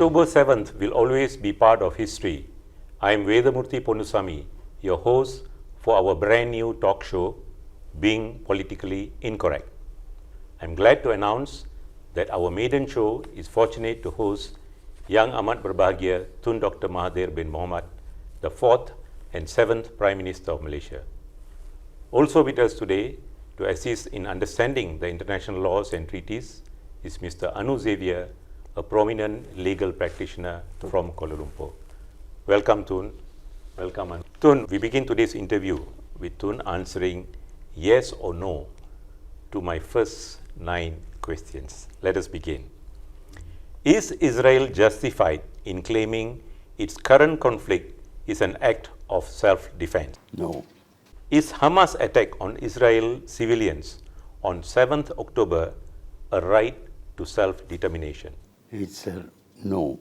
October 7th will always be part of history. I am Vedamurthy Ponnusamy, your host for our brand new talk show, Being Politically Incorrect. I am glad to announce that our maiden show is fortunate to host Yang Amat Berbahagia Tun Dr Mahathir Mohamad, the 4th and 7th Prime Minister of Malaysia. Also with us today to assist in understanding the international laws and treaties is Mr. Anu Xavier, a prominent legal practitioner from Kuala Lumpur. Welcome, Tun. Welcome, Anu. Tun, we begin today's interview with Tun answering yes or no to my first 9 questions. Let us begin. Is Israel justified in claiming its current conflict is an act of self-defense? No. Is Hamas' attack on Israel civilians on 7th October a right to self-determination? It's a no.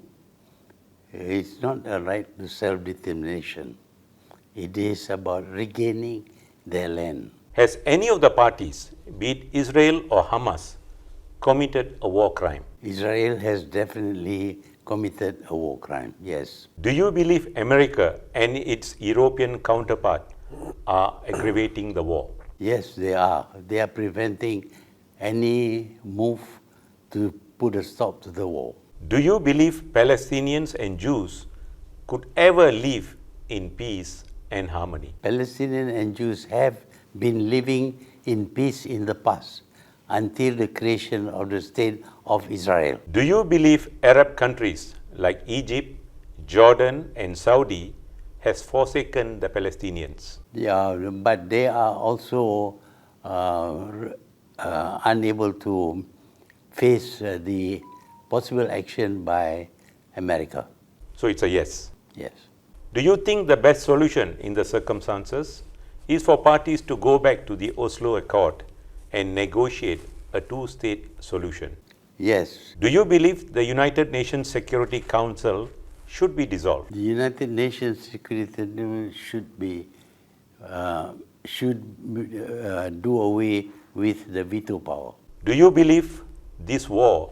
It's not a right to self-determination. It is about regaining their land. Has any of the parties, be it Israel or Hamas, committed a war crime? Israel has definitely committed a war crime, yes. Do you believe America and its European counterpart are aggravating the war? Yes, they are. They are preventing any move to put a stop to the war. Do you believe Palestinians and Jews could ever live in peace and harmony? Palestinians and Jews have been living in peace in the past until the creation of the State of Israel. Do you believe Arab countries like Egypt, Jordan and Saudi has forsaken the Palestinians? Yeah, but they are also unable to face the possible action by America. So it's a yes. Yes. Do you think the best solution in the circumstances is for parties to go back to the Oslo Accord and negotiate a two-state solution? Yes. Do you believe the United Nations Security Council should be dissolved? The United Nations Security should do away with the veto power. Do you believe this war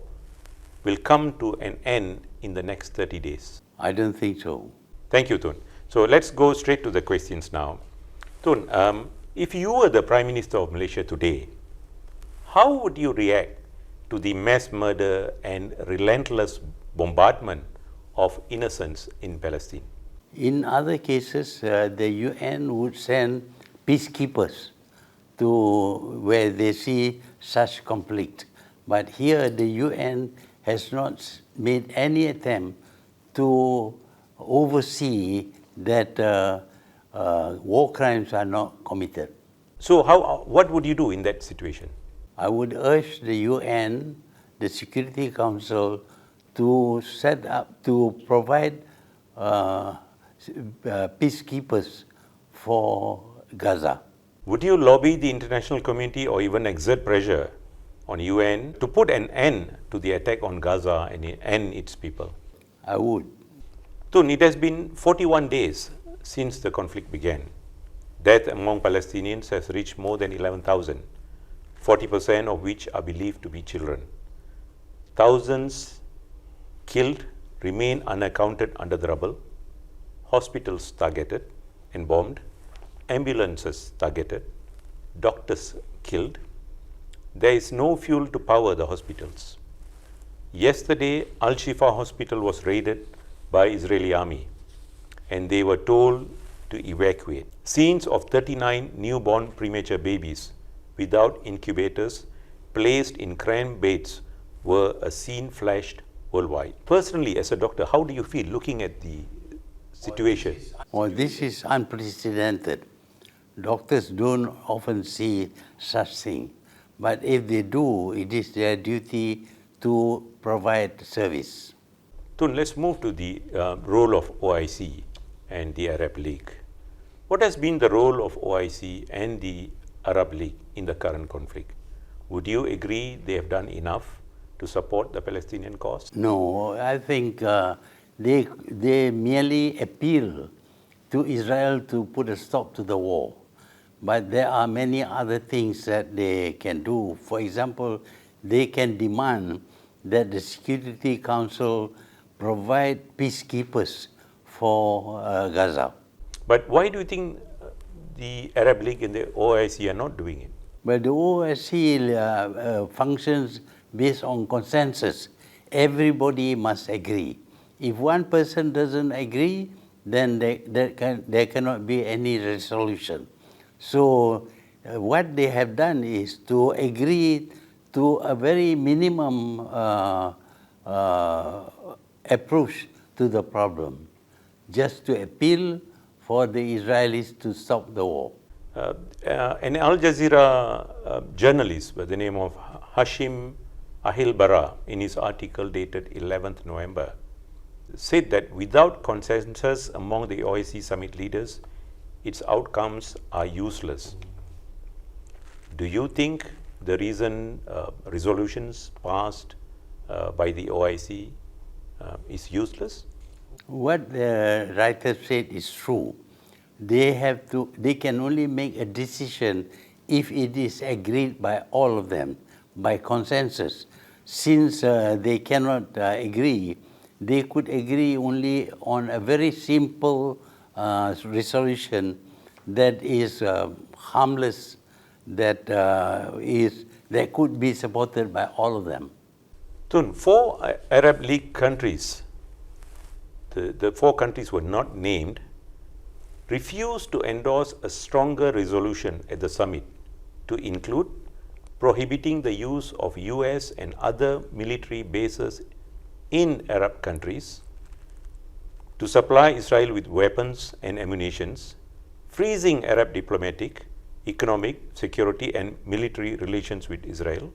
will come to an end in the next 30 days? I don't think so. Thank you, Tun. So let's go straight to the questions now. Tun, if you were the Prime Minister of Malaysia today, how would you react to the mass murder and relentless bombardment of innocents in Palestine? In other cases, the UN would send peacekeepers to where they see such conflict. But here the UN has not made any attempt to oversee that war crimes are not committed. So what would you do in that situation? I would urge the UN, the Security Council, to set up, to provide peacekeepers for Gaza. Would you lobby the international community or even exert pressure on UN to put an end to the attack on Gaza and its people? I would. Tun, it has been 41 days since the conflict began. Death among Palestinians has reached more than 11,000, 40% of which are believed to be children. Thousands killed remain unaccounted under the rubble, hospitals targeted and bombed, ambulances targeted, doctors killed. There is no fuel to power the hospitals. Yesterday, Al-Shifa hospital was raided by Israeli army and they were told to evacuate. Scenes of 39 newborn premature babies without incubators placed in cramped beds were a scene flashed worldwide. Personally, as a doctor, how do you feel looking at the situation? Well, this is unprecedented. Doctors don't often see such things. But if they do, it is their duty to provide service. Tun, let's move to the role of OIC and the Arab League. What has been the role of OIC and the Arab League in the current conflict? Would you agree they have done enough to support the Palestinian cause? No, I think they merely appeal to Israel to put a stop to the war. But there are many other things that they can do. For example, they can demand that the Security Council provide peacekeepers for Gaza. But why do you think the Arab League and the OIC are not doing it? But the OIC functions based on consensus. Everybody must agree. If one person doesn't agree, then there cannot be any resolution. So what they have done is to agree to a very minimum approach to the problem, just to appeal for the Israelis to stop the war. An Al Jazeera journalist by the name of Hashim Ahil-Bara, in his article dated 11th November, said that without consensus among the OIC summit leaders, its outcomes are useless. Do you think the recent resolutions passed by the OIC is useless? What the writer said is true. They can only make a decision if it is agreed by all of them, by consensus. Since they cannot agree, they could agree only on a very simple resolution that is harmless, that could be supported by all of them. Tun, 4 Arab League countries, the 4 countries were not named, refused to endorse a stronger resolution at the summit to include prohibiting the use of US and other military bases in Arab countries, to supply Israel with weapons and ammunitions, freezing Arab diplomatic, economic, security and military relations with Israel,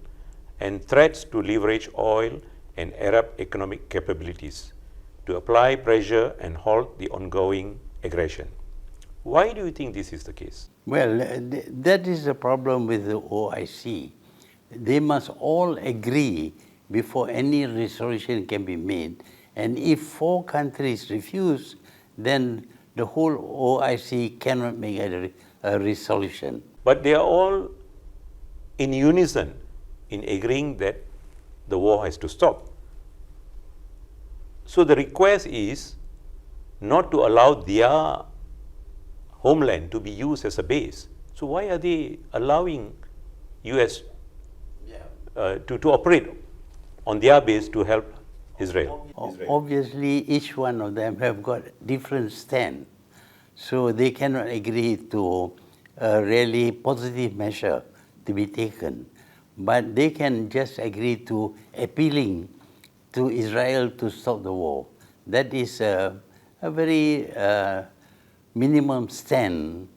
and threats to leverage oil and Arab economic capabilities to apply pressure and halt the ongoing aggression. Why do you think this is the case? Well, that is the problem with the OIC. They must all agree before any resolution can be made. And if 4 countries refuse, then the whole OIC cannot make a resolution. But they are all in unison in agreeing that the war has to stop. So the request is not to allow their homeland to be used as a base. So why are they allowing US to operate on their base to help Israel? Obviously, each one of them have got different stand. So they cannot agree to a really positive measure to be taken. But they can just agree to appealing to Israel to stop the war. That is a very minimum stand,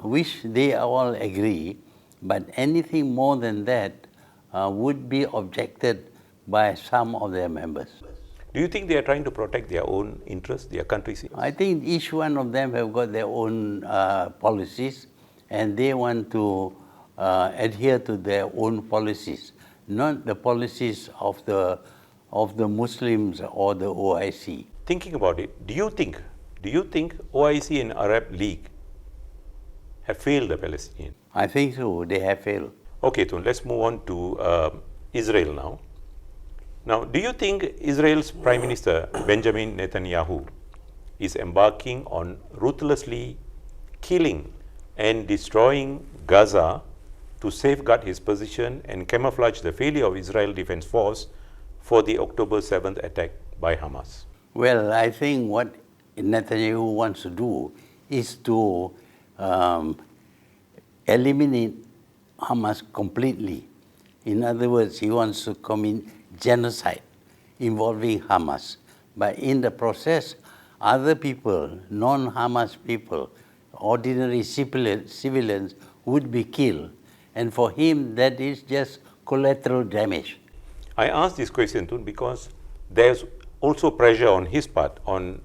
which they all agree, but anything more than that would be objected by some of their members. Do you think they are trying to protect their own interests, their country's interests? I think each one of them have got their own policies, and they want to adhere to their own policies, not the policies of the Muslims or the OIC. Thinking about it, do you think OIC and Arab League have failed the Palestinians? I think so, they have failed. Okay, Tun, let's move on to Israel now. Now, do you think Israel's Prime Minister Benjamin Netanyahu is embarking on ruthlessly killing and destroying Gaza to safeguard his position and camouflage the failure of Israel Defense Force for the October 7th attack by Hamas? Well, I think what Netanyahu wants to do is to eliminate Hamas completely. In other words, he wants to commit genocide involving Hamas. But in the process, other people, non-Hamas people, ordinary civilians would be killed. And for him, that is just collateral damage. I ask this question, Tun, because there's also pressure on his part, on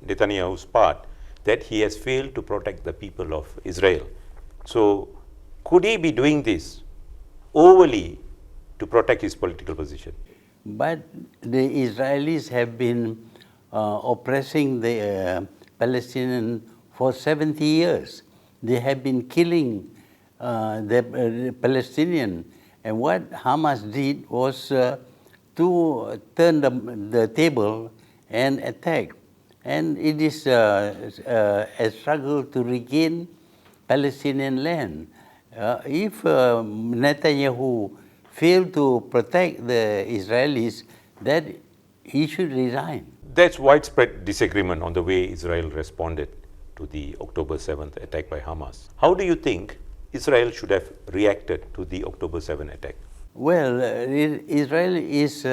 Netanyahu's part, that he has failed to protect the people of Israel. So could he be doing this overly to protect his political position? But the Israelis have been oppressing the Palestinians for 70 years. They have been killing the Palestinians. And what Hamas did was to turn the table and attack. And it is a struggle to regain Palestinian land. If Netanyahu failed to protect the Israelis, that he should resign. There's widespread disagreement on the way Israel responded to the October 7th attack by Hamas. How do you think Israel should have reacted to the October 7th attack? Well, Israel is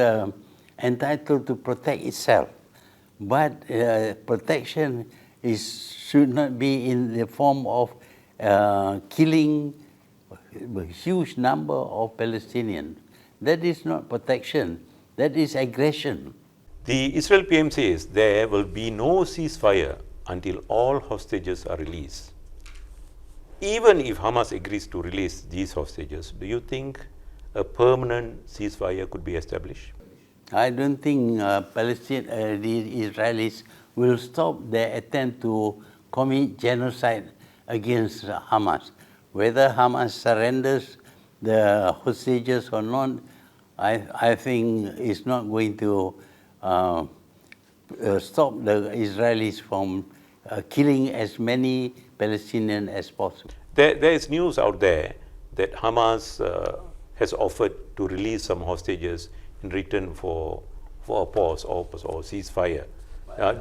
entitled to protect itself, but protection should not be in the form of killing a huge number of Palestinians. That is not protection, that is aggression. The Israel PM says there will be no ceasefire until all hostages are released. Even if Hamas agrees to release these hostages, do you think a permanent ceasefire could be established? I don't think the Israelis will stop their attempt to commit genocide against Hamas. Whether Hamas surrenders the hostages or not, I think is not going to stop the Israelis from killing as many Palestinians as possible. There is news out there that Hamas has offered to release some hostages in return for a pause or ceasefire.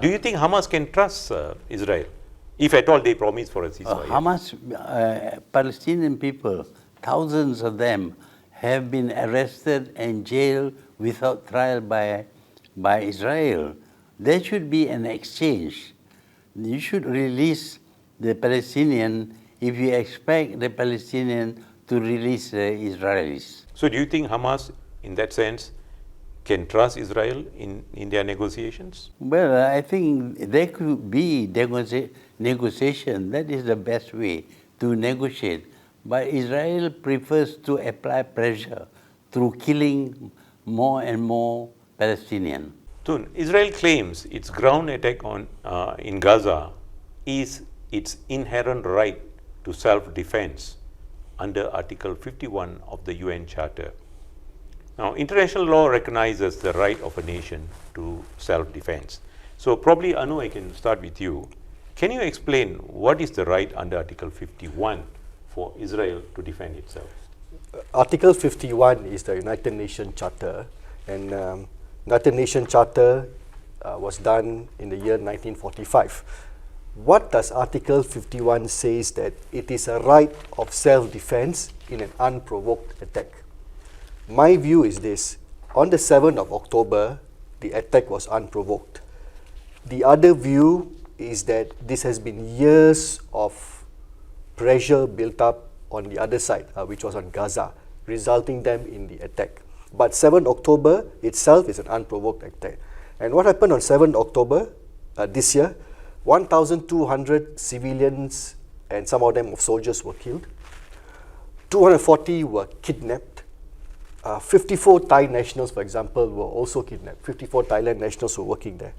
Do you think Hamas can trust Israel, if at all they promise for a ceasefire? Hamas, Palestinian people, thousands of them, have been arrested and jailed without trial by Israel. There should be an exchange. You should release the Palestinian if you expect the Palestinian to release the Israelis. So do you think Hamas, in that sense, can trust Israel in their negotiations? Well, I think there could be negotiation. That is the best way to negotiate. But Israel prefers to apply pressure through killing more and more Palestinians. Tun, Israel claims its ground attack in Gaza is its inherent right to self-defense under Article 51 of the UN Charter. Now, international law recognizes the right of a nation to self-defense. So probably, Anu, I can start with you. Can you explain what is the right under Article 51 for Israel to defend itself? Article 51 is the United Nations Charter, and United Nations Charter was done in the year 1945. What does Article 51 says? That it is a right of self-defense in an unprovoked attack. My view is this: on the 7th of October, the attack was unprovoked. The other view is that this has been years of pressure built up on the other side, which was on Gaza, resulting them in the attack. But 7th October itself is an unprovoked attack. And what happened on 7th October this year? 1,200 civilians and some of them of soldiers were killed. 240 were kidnapped. 54 Thai nationals, for example, were also kidnapped. 54 Thailand nationals were working there.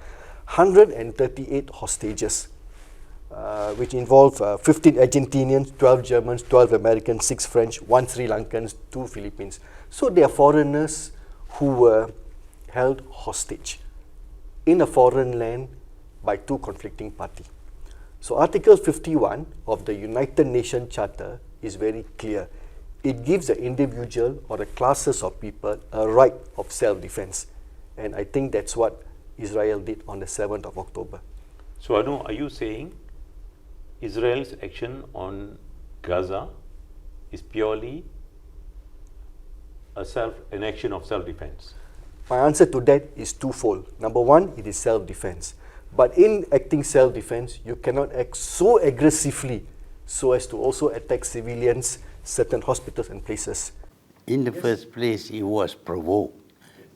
138 hostages, which involved 15 Argentinians, 12 Germans, 12 Americans, 6 French, 1 Sri Lankans, 2 Philippines. So they are foreigners who were held hostage in a foreign land by 2 conflicting parties. So Article 51 of the United Nations Charter is very clear. It gives the individual or the classes of people a right of self-defense. And I think that's what Israel did on the 7th of October. So Anu, are you saying Israel's action on Gaza is purely an action of self-defense? My answer to that is twofold. Number one, it is self-defense. But in acting self-defense, you cannot act so aggressively so as to also attack civilians, certain hospitals and places. In the first place, it was provoked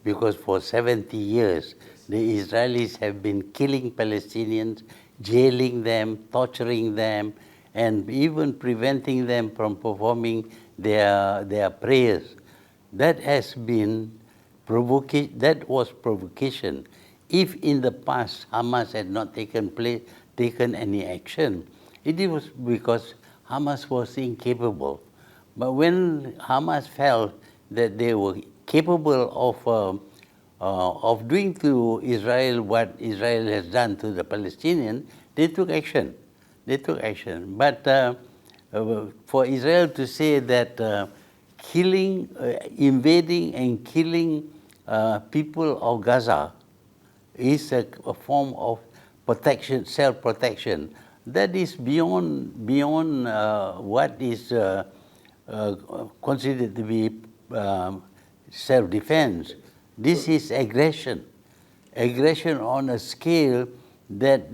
because for 70 years, the Israelis have been killing Palestinians, jailing them, torturing them, and even preventing them from performing their prayers. That has been that was provocation. If in the past Hamas had not taken any action, it was because Hamas was incapable. But when Hamas felt that they were capable of of doing to Israel what Israel has done to the Palestinians, they took action. They took action. But for Israel to say that killing, invading and killing people of Gaza is a form of protection, self-protection, that is beyond what is considered to be self-defense. This is aggression on a scale that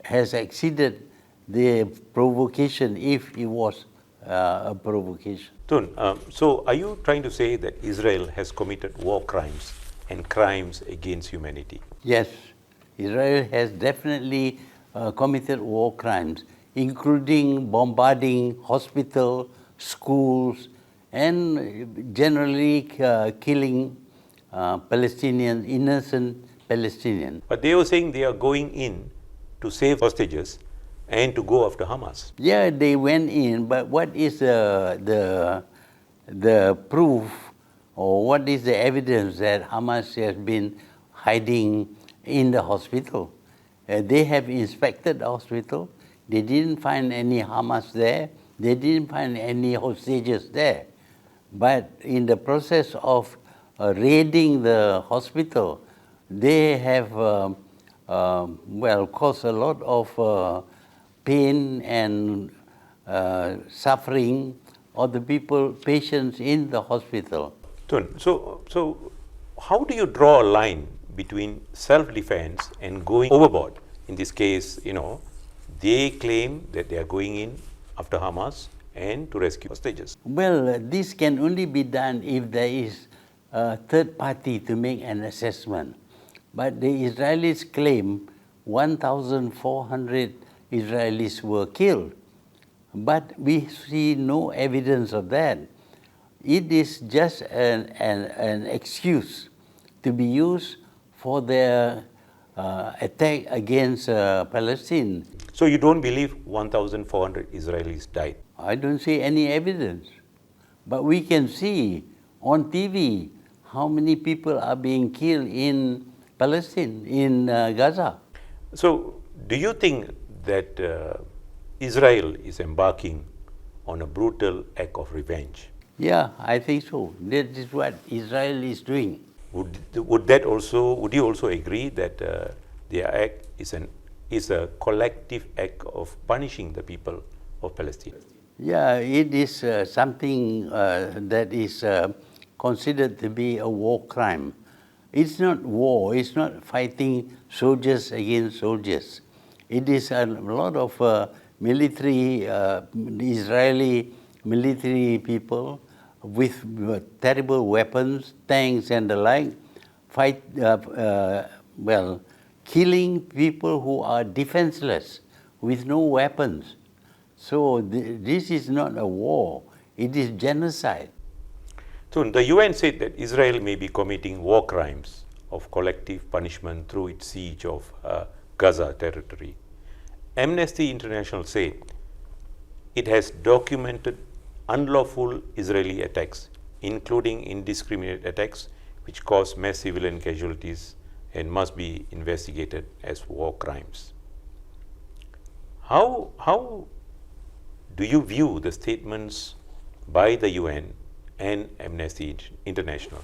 has exceeded the provocation, if it was a provocation. Tun, so are you trying to say that Israel has committed war crimes and crimes against humanity? Yes, Israel has definitely committed war crimes, including bombarding hospitals, schools, and generally killing Palestinians, innocent Palestinians. But they were saying they are going in to save hostages and to go after Hamas. Yeah, they went in, but what is the proof, or what is the evidence that Hamas has been hiding in the hospital? They have inspected the hospital. They didn't find any Hamas there. They didn't find any hostages there. But in the process of raiding the hospital, they have caused a lot of pain and suffering of the patients in the hospital. Tun, so how do you draw a line between self-defense and going overboard? In this case, they claim that they are going in after Hamas and to rescue hostages. Well, this can only be done if there is a third party to make an assessment. But the Israelis claim 1,400 Israelis were killed. But we see no evidence of that. It is just an excuse to be used for their attack against Palestine. So you don't believe 1,400 Israelis died? I don't see any evidence. But we can see on TV how many people are being killed in Palestine, in Gaza. So do you think that Israel is embarking on a brutal act of revenge? Yeah, I think so. That is what Israel is doing. Would you also agree that their act is a collective act of punishing the people of Palestine? Yeah, it is something that is considered to be a war crime. It's not war, it's not fighting soldiers against soldiers. It is a lot of military, Israeli military people with terrible weapons, tanks and the like, killing people who are defenseless with no weapons. So this is not a war, it is genocide. So the UN said that Israel may be committing war crimes of collective punishment through its siege of Gaza territory. Amnesty International said it has documented unlawful Israeli attacks, including indiscriminate attacks which cause mass civilian casualties and must be investigated as war crimes. How do you view the statements by the UN and Amnesty International?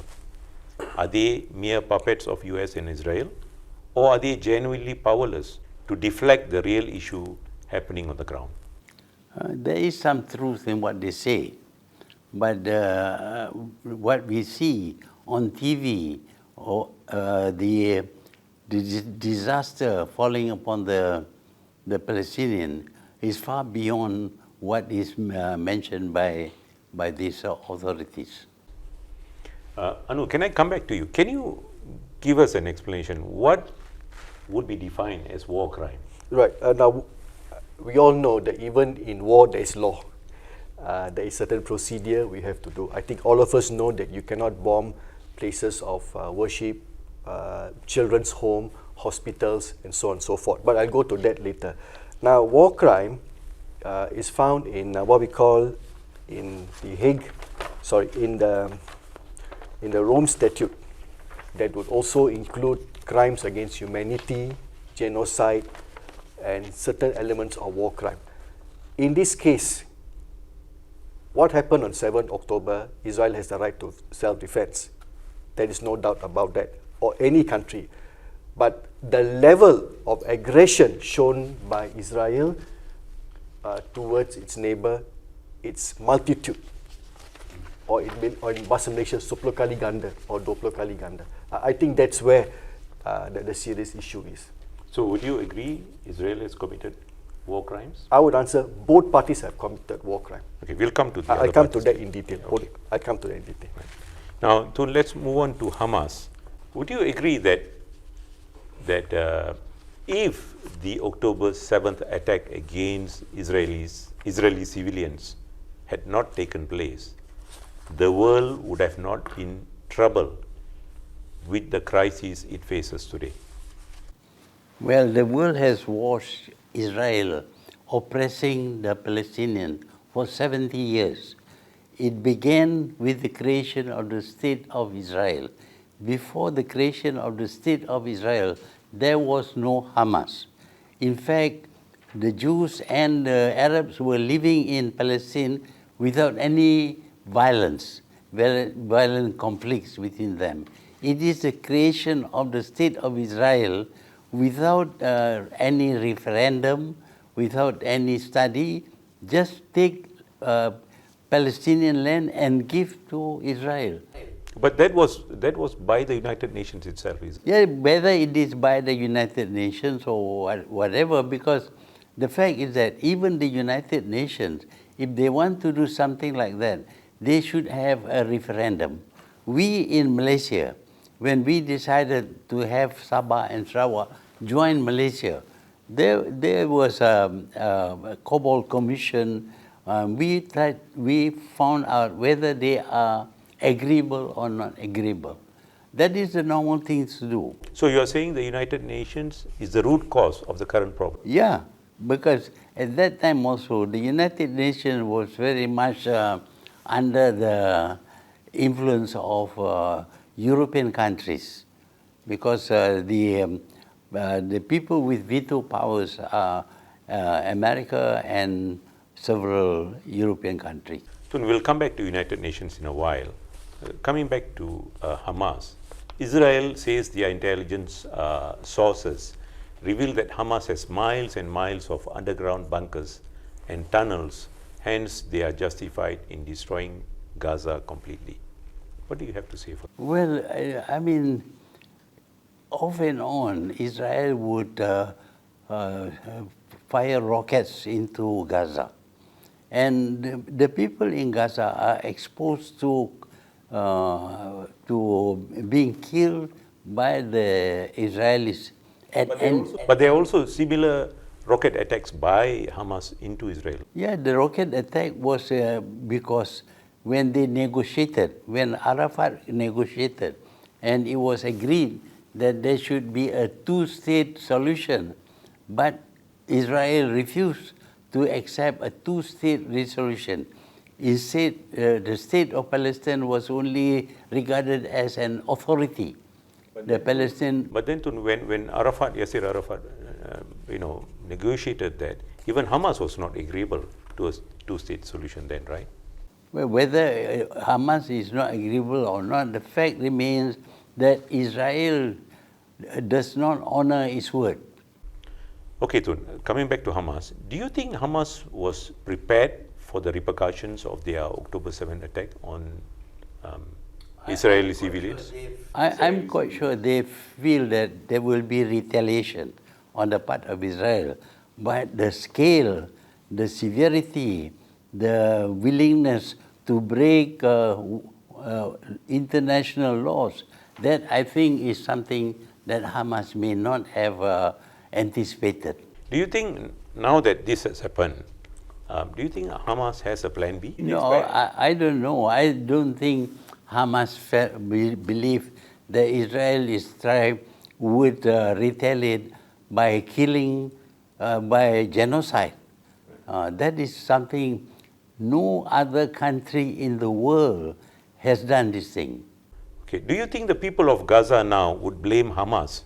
Are they mere puppets of US and Israel, or are they genuinely powerless to deflect the real issue happening on the ground? There is some truth in what they say, but what we see on TV, or the disaster falling upon the Palestinian, is far beyond what is mentioned by these authorities. Anu, can I come back to you? Can you give us an explanation? What would be defined as war crime? Right. Now, we all know that even in war, there is law. There is certain procedure we have to do. I think all of us know that you cannot bomb places of worship, children's home, hospitals, and so on and so forth. But I'll go to that later. Now, war crime is found in what we call in the Rome Statute. that would also include crimes against humanity, genocide, and certain elements of war crime. In this case, what happened on 7 October, Israel has the right to self-defense. There is no doubt about that, or any country. But the level of aggression shown by Israel towards its neighbor, its multitude, or in bahasa Malaysia, 10 kali ganda or 20 kali ganda. I think that's where the serious issue is. So would you agree Israel has committed war crimes? I would answer both parties have committed war crime. Okay, we'll come to the I'll other come to parties. that in detail. Okay. I'll come to that in detail. Now, let's move on to Hamas. Would you agree that if the October 7th attack against Israeli civilians had not taken place, the world would have not been in trouble with the crisis it faces today? Well, the world has watched Israel oppressing the Palestinians for 70 years. It began with the creation of the State of Israel. Before the creation of the State of Israel, there was no Hamas. In fact, the Jews and the Arabs were living in Palestine without any violence, violent conflicts within them. It is the creation of the State of Israel without any referendum, without any study, just take Palestinian land and give to Israel. But that was by the United Nations itself, is it? Yeah, whether it is by the United Nations or whatever, because the fact is that even the United Nations, if they want to do something like that, they should have a referendum. We in Malaysia, when we decided to have Sabah and Sarawak join Malaysia, there was a Cobalt Commission. We found out whether they are agreeable or not agreeable. That is the normal thing to do. So you are saying the United Nations is the root cause of the current problem? Yeah, because at that time also, the United Nations was very much under the influence of European countries, because the people with veto powers are America and several European countries. So we'll come back to United Nations in a while. Coming back to Hamas, Israel says their intelligence sources reveal that Hamas has miles and miles of underground bunkers and tunnels, hence they are justified in destroying Gaza completely. What do you have to say for that? Well, I mean, off and on, Israel would fire rockets into Gaza. And the people in Gaza are exposed to being killed by the Israelis. But there are also similar rocket attacks by Hamas into Israel. Yeah, the rocket attack was because when they negotiated, when Arafat negotiated, and it was agreed that there should be a two-state solution, but Israel refused to accept a two-state resolution. Instead, the state of Palestine was only regarded as an authority. But then when Yasser Arafat, negotiated that, even Hamas was not agreeable to a two-state solution then, right? Well, whether Hamas is not agreeable or not, the fact remains that Israel does not honor its word. Okay, Tun, coming back to Hamas, do you think Hamas was prepared for the repercussions of their October 7th attack on Israeli civilians? I'm quite sure they feel that there will be retaliation on the part of Israel, but the scale, the severity, the willingness to break international laws, that I think is something that Hamas may not have anticipated. Do you think now that this has happened, do you think Hamas has a plan B? No, I don't know. I don't think Hamas believe that Israel would retaliate by killing, by genocide. That is something no other country in the world has done this thing. Okay. Do you think the people of Gaza now would blame Hamas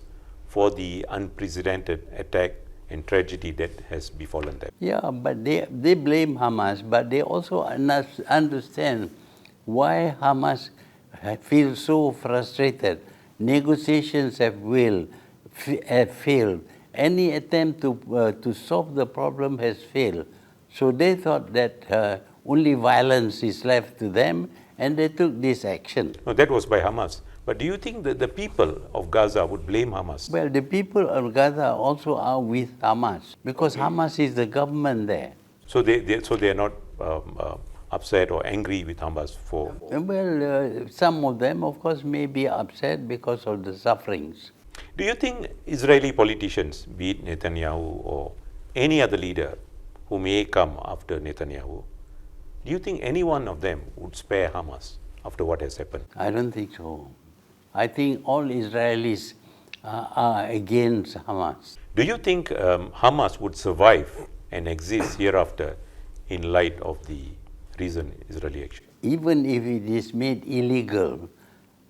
for the unprecedented attack and tragedy that has befallen them? Yeah, but they blame Hamas, but they also understand why Hamas feels so frustrated. Negotiations have failed. Any attempt to solve the problem has failed. So they thought that only violence is left to them, and they took this action. No, that was by Hamas. But do you think that the people of Gaza would blame Hamas? Well, the people of Gaza also are with Hamas, because Hamas is the government there. So they are not upset or angry with Hamas for. Well, some of them, of course, may be upset because of the sufferings. Do you think Israeli politicians, be it Netanyahu or any other leader who may come after Netanyahu, do you think any one of them would spare Hamas after what has happened? I don't think so. I think all Israelis are against Hamas. Do you think Hamas would survive and exist hereafter in light of the recent Israeli action? Even if it is made illegal,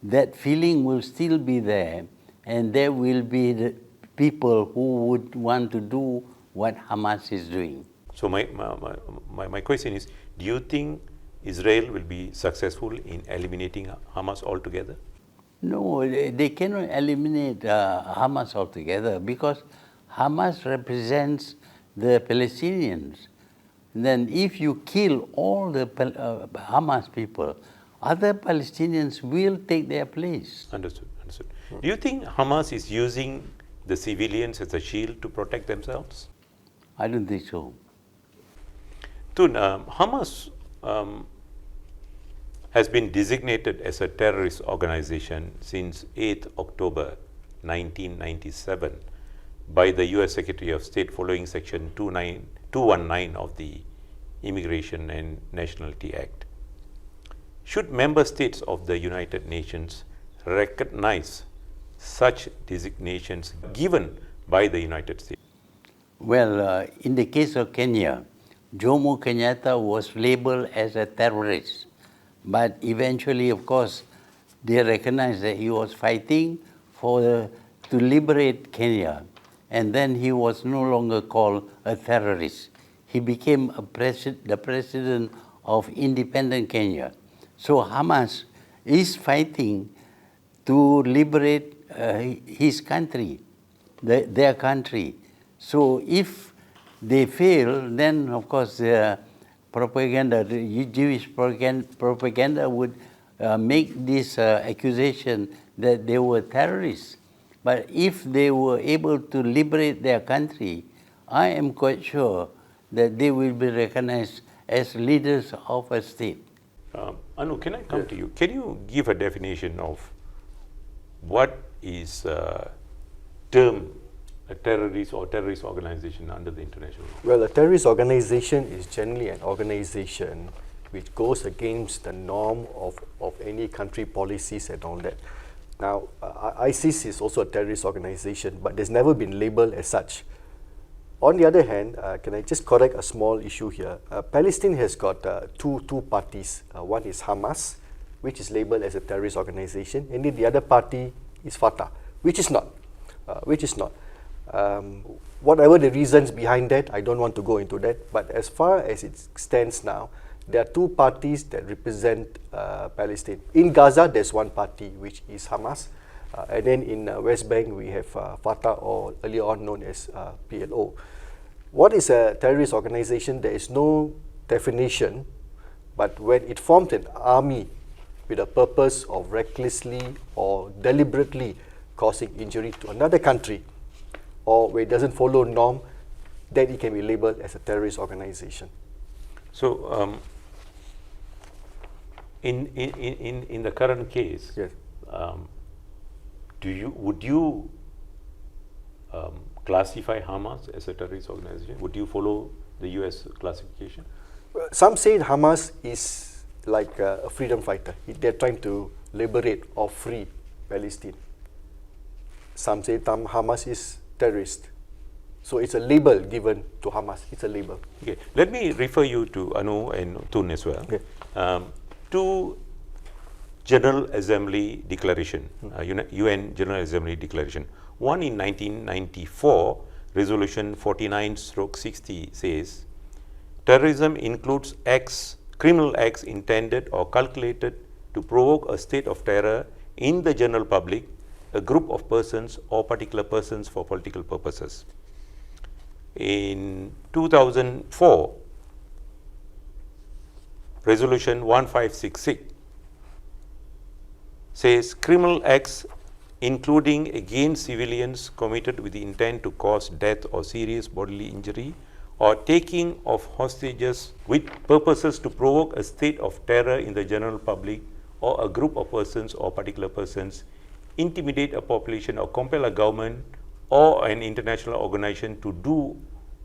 that feeling will still be there, and there will be the people who would want to do what Hamas is doing. So my question is, do you think Israel will be successful in eliminating Hamas altogether? No, they cannot eliminate Hamas altogether, because Hamas represents the Palestinians. Then if you kill all the Hamas people, other Palestinians will take their place. Understood. Do you think Hamas is using the civilians as a shield to protect themselves? I don't think so. Tun, Hamas has been designated as a terrorist organization since 8th October 1997 by the US Secretary of State following Section 219 of the Immigration and Nationality Act. Should member states of the United Nations recognize such designations given by the United States? Well, in the case of Kenya, Jomo Kenyatta was labeled as a terrorist, but eventually, of course, they recognized that he was fighting to liberate Kenya, and then he was no longer called a terrorist. He became the president of independent Kenya. So Hamas is fighting to liberate his country, their country. So if they fail, then of course the propaganda, the Jewish propaganda would make this accusation that they were terrorists. But if they were able to liberate their country, I am quite sure that they will be recognized as leaders of a state. Anu, can I come to you? Can you give a definition of what is term a terrorist or terrorist organization under the international law? Well, a terrorist organization is generally an organization which goes against the norm of any country policies and all that. Now, ISIS is also a terrorist organization, but there's never been labeled as such. On the other hand, can I just correct a small issue here? Palestine has got two parties. One is Hamas, which is labeled as a terrorist organization, and then the other party is Fatah, which is not. Whatever the reasons behind that, I don't want to go into that. But as far as it stands now, there are two parties that represent Palestine. In Gaza, there's one party, which is Hamas. And then in West Bank, we have Fatah, or earlier on known as PLO. What is a terrorist organization? There is no definition, but when it forms an army with a purpose of recklessly or deliberately causing injury to another country, or where it doesn't follow norm, then it can be labeled as a terrorist organization. So, in the current case, Yes. Would you classify Hamas as a terrorist organization? Would you follow the US classification? Some say Hamas is like a freedom fighter. They're trying to liberate or free Palestine. Some say Hamas is terrorist. So it's a label given to Hamas. It's a label. Okay. Let me refer you to Anu and Tun as well. Okay. Two General Assembly Declaration, UN General Assembly Declaration. One in 1994, Resolution 49/60 says, terrorism includes criminal acts intended or calculated to provoke a state of terror in the general public, a group of persons or particular persons for political purposes. In 2004, Resolution 1566 says criminal acts including against civilians committed with the intent to cause death or serious bodily injury or taking of hostages with purposes to provoke a state of terror in the general public or a group of persons or particular persons, intimidate a population or compel a government or an international organization to do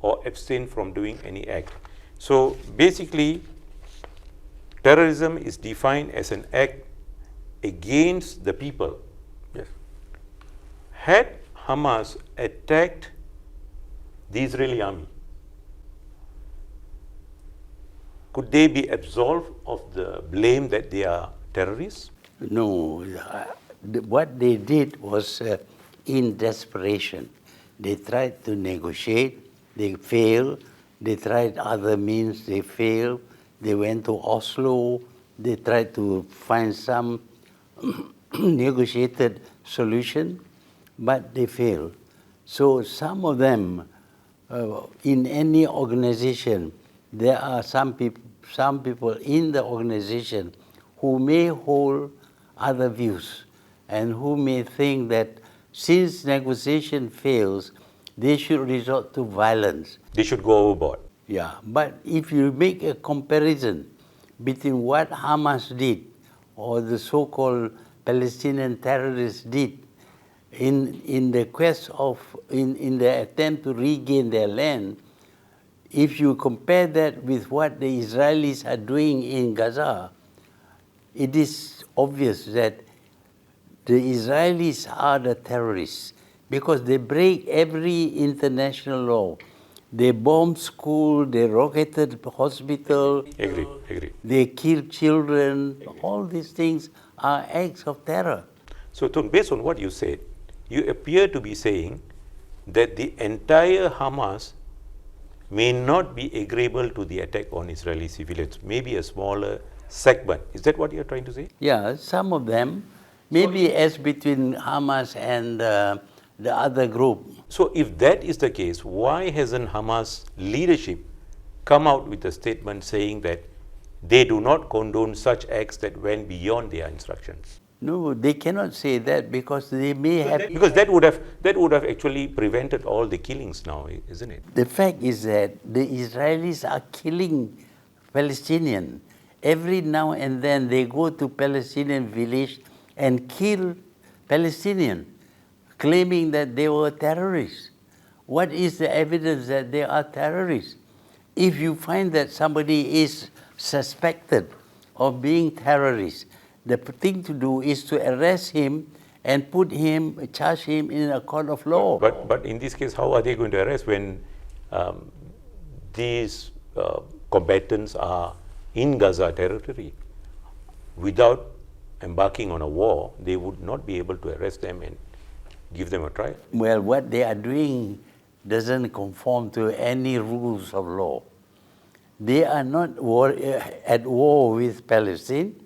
or abstain from doing any act. So basically, terrorism is defined as an act against the people. Yes. Had Hamas attacked the Israeli army, could they be absolved of the blame that they are terrorists? No, what they did was in desperation. They tried to negotiate, they failed. They tried other means, they failed. They went to Oslo, they tried to find some negotiated solution, but they failed. So some of them, in any organization, there are some people in the organization who may hold other views and who may think that since negotiation fails, they should resort to violence. They should go overboard. Yeah, but if you make a comparison between what Hamas did or the so-called Palestinian terrorists did in the quest of, in the attempt to regain their land, if you compare that with what the Israelis are doing in Gaza, it is obvious that the Israelis are the terrorists because they break every international law. They bombed school, they rocketed hospital. Agreed. They killed children. All these things are acts of terror. So, Tun, based on what you said, you appear to be saying that the entire Hamas may not be agreeable to the attack on Israeli civilians, maybe a smaller segment. Is that what you're trying to say? Yeah, some of them, maybe as between Hamas and the other group. So if that is the case, why hasn't Hamas leadership come out with a statement saying that they do not condone such acts that went beyond their instructions? No, they cannot say that because they may have... Because that would have actually prevented all the killings now, isn't it? The fact is that the Israelis are killing Palestinians. Every now and then they go to Palestinian village and kill Palestinians, claiming that they were terrorists. What is the evidence that they are terrorists? If you find that somebody is suspected of being terrorist, the thing to do is to arrest him and charge him in a court of law. But in this case, how are they going to arrest when these combatants are in Gaza territory? Without embarking on a war, they would not be able to arrest them and give them a trial. Well, what they are doing doesn't conform to any rules of law. They are not at war with Palestine.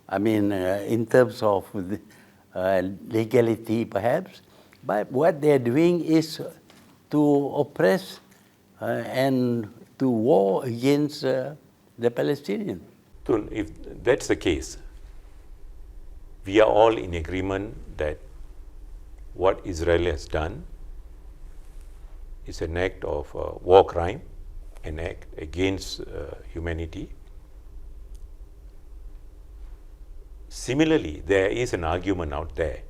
I mean, in terms of legality, perhaps. But what they are doing is to oppress and to war against the Palestinians. Tun, if that's the case, we are all in agreement that what Israel has done is an act of war crime, an act against humanity. Similarly, there is an argument out there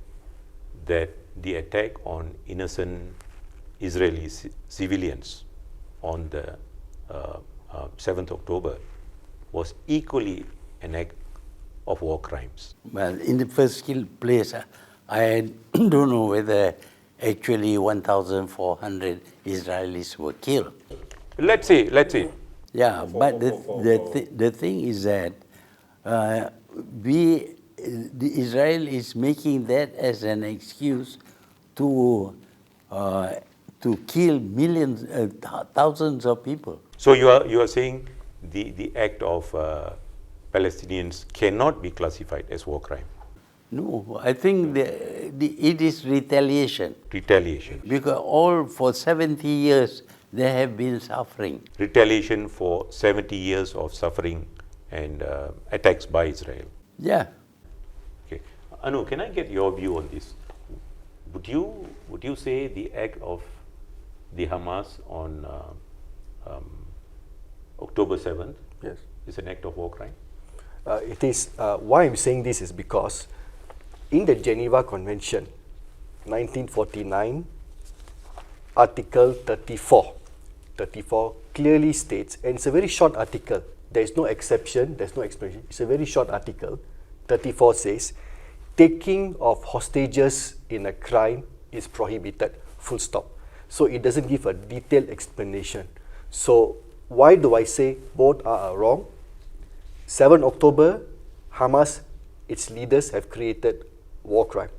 that the attack on innocent Israeli civilians on the 7th October was equally an act of war crimes. Well, in the first place, I don't know whether actually 1,400 Israelis were killed. Let's say. Yeah, but the thing is that we Israel is making that as an excuse to kill millions, thousands of people. So you are saying the act of Palestinians cannot be classified as war crime? No, I think it is retaliation. Retaliation. Because for 70 years they have been suffering. Retaliation for 70 years of suffering and attacks by Israel. Yeah. Okay. Anu, can I get your view on this? Would you say the act of the Hamas on October 7th Yes. is an act of war crime? It is. Why I'm saying this is because in the Geneva Convention, 1949, Article 34 clearly states, and it's a very short article, there is no exception, there's no explanation, it's a very short article. 34 says, taking of hostages in a crime is prohibited, full stop. So it doesn't give a detailed explanation. So why do I say both are wrong? 7 October, Hamas, its leaders have created war crime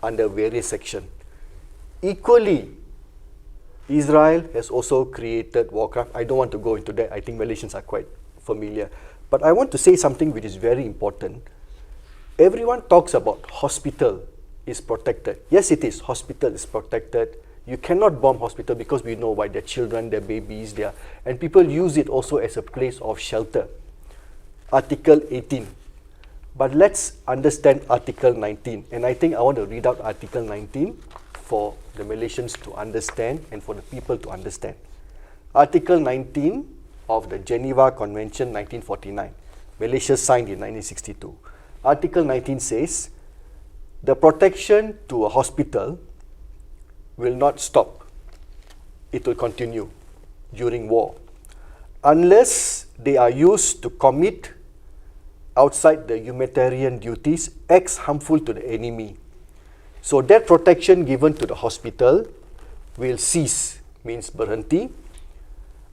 under various sections. Equally, Israel has also created war crime. I don't want to go into that. I think Malaysians are quite familiar. But I want to say something which is very important. Everyone talks about hospital is protected. Yes, it is. Hospital is protected. You cannot bomb hospital because we know why. Their children, their babies, and people use it also as a place of shelter. Article 18. But let's understand Article 19. And I think I want to read out Article 19 for the Malaysians to understand and for the people to understand. Article 19 of the Geneva Convention 1949. Malaysia signed in 1962. Article 19 says, the protection to a hospital will not stop. It will continue during war, unless they are used to commit outside the humanitarian duties acts harmful to the enemy. So that protection given to the hospital will cease, means berhenti,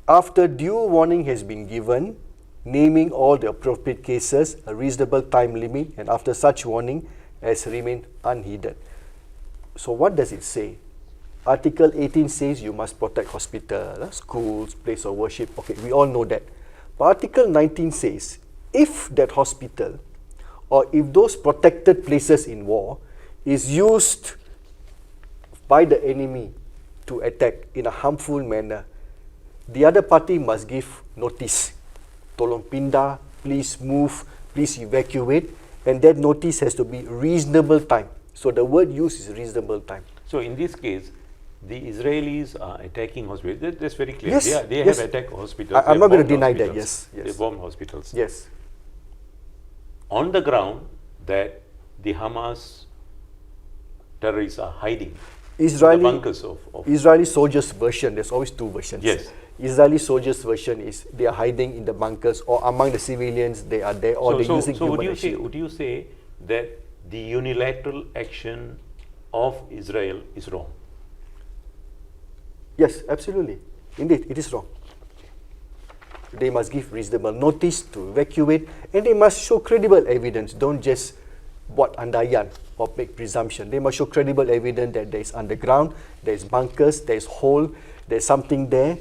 after due warning has been given, naming all the appropriate cases, a reasonable time limit, and after such warning has remained unheeded. So what does it say? Article 18 says you must protect hospital, schools, place of worship. Okay, we all know that. But Article 19 says, if that hospital or if those protected places in war is used by the enemy to attack in a harmful manner, the other party must give notice. Tolong pindah, please move, please evacuate, and that notice has to be reasonable time. So the word used is reasonable time. So in this case, the Israelis are attacking hospitals. That's very clear. Yes, They yes. have attacked hospitals. I'm not going to bombed deny that, hospitals. yes, yes. They bombed hospitals. Yes. On the ground that the Hamas terrorists are hiding in the bunkers of Israeli soldiers' version, there's always two versions. Yes. Israeli soldiers' version is they are hiding in the bunkers, or among the civilians they are there, or they're using human action. Would you say that the unilateral action of Israel is wrong? Yes, absolutely. Indeed, it is wrong. They must give reasonable notice to evacuate, and they must show credible evidence. Don't just buat andaian or make presumption. They must show credible evidence that there is underground, there is bunkers, there is hole, there is something there.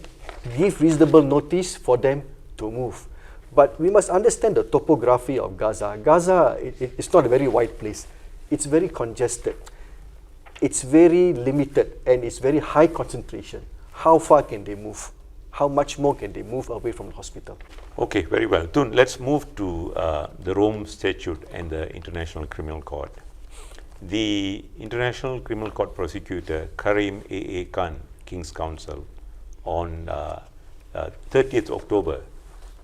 Give reasonable notice for them to move. But we must understand the topography of Gaza. Gaza, it's not a very wide place. It's very congested. It's very limited, and it's very high concentration. How far can they move? How much more can they move away from the hospital? Okay, very well. Tun, let's move to the Rome Statute and the International Criminal Court. The International Criminal Court prosecutor Karim A.A. Khan, King's Counsel, on 30th October,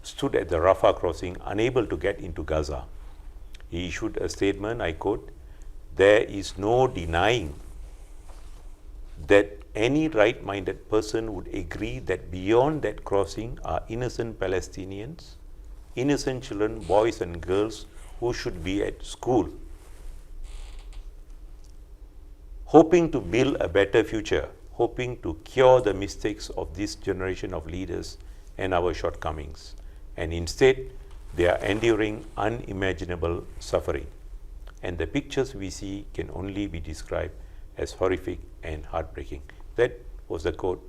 stood at the Rafah crossing unable to get into Gaza. He issued a statement, I quote, "There is no denying that any right-minded person would agree that beyond that crossing are innocent Palestinians, innocent children, boys and girls who should be at school, hoping to build a better future, hoping to cure the mistakes of this generation of leaders and our shortcomings. And instead, they are enduring unimaginable suffering." and the pictures we see can only be described as horrific and heartbreaking. That was the quote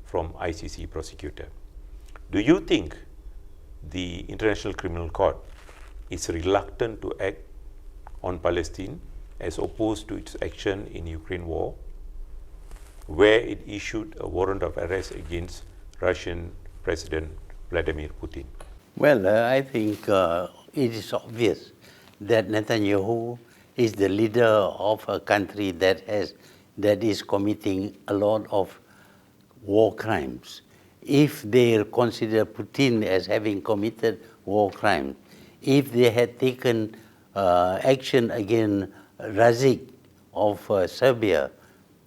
from ICC prosecutor. Do you think the International Criminal Court is reluctant to act on Palestine as opposed to its action in Ukraine war, where it issued a warrant of arrest against Russian President Vladimir Putin? Well, I think it is obvious that Netanyahu is the leader of a country that is committing a lot of war crimes. If they consider Putin as having committed war crimes, if they had taken action against Razik of Serbia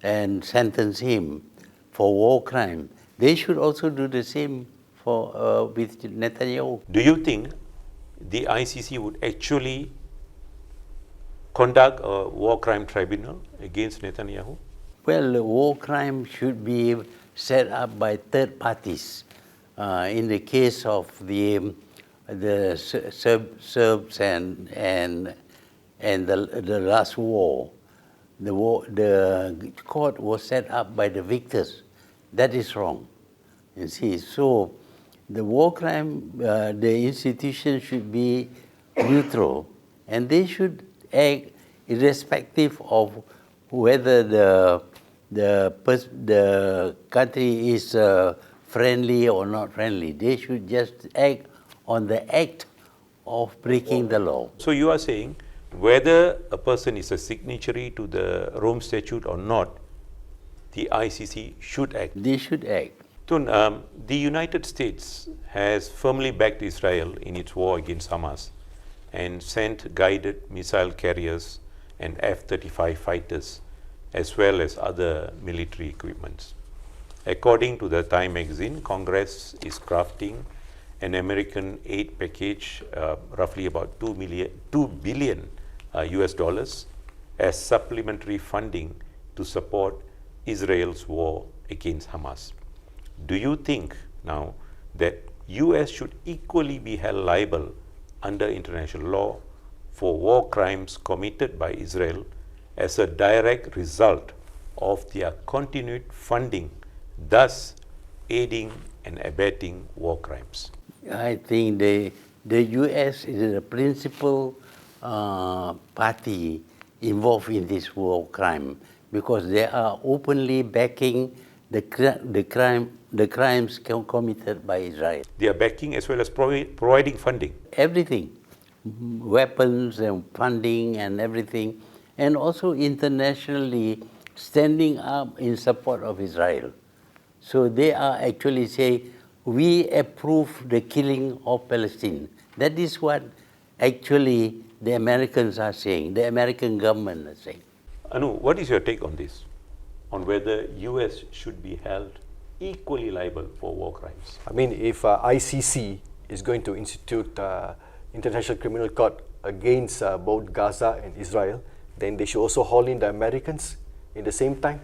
and sentenced him for war crime, they should also do the same with Netanyahu. Do you think the ICC would actually conduct a war crime tribunal against Netanyahu? Well, the war crime should be set up by third parties. In the case of the Serbs and the last war, the court was set up by the victors. That is wrong. You see, so the war crime, the institution should be neutral, and they should act irrespective of whether the country is friendly or not friendly. They should just act on the act of breaking the law. So you are saying whether a person is a signatory to the Rome Statute or not, the ICC should act. They should act. Tun, the United States has firmly backed Israel in its war against Hamas and sent guided missile carriers and F-35 fighters, as well as other military equipments. According to the Time magazine, Congress is crafting an American aid package, roughly about $2 billion US dollars, as supplementary funding to support Israel's war against Hamas. Do you think now that US should equally be held liable under international law for war crimes committed by Israel as a direct result of their continued funding, thus aiding and abetting war crimes? I think the US is the principal party involved in this war crime because they are openly backing the crimes committed by Israel. They are backing as well as providing funding. Everything, weapons and funding and everything, and also internationally standing up in support of Israel. So they are actually saying, we approve the killing of Palestine. That is what actually the Americans are saying, the American government is saying. Anu, what is your take on this? On whether US should be held equally liable for war crimes? I mean, if ICC is going to institute International Criminal Court against both Gaza and Israel, then they should also haul in the Americans in the same time.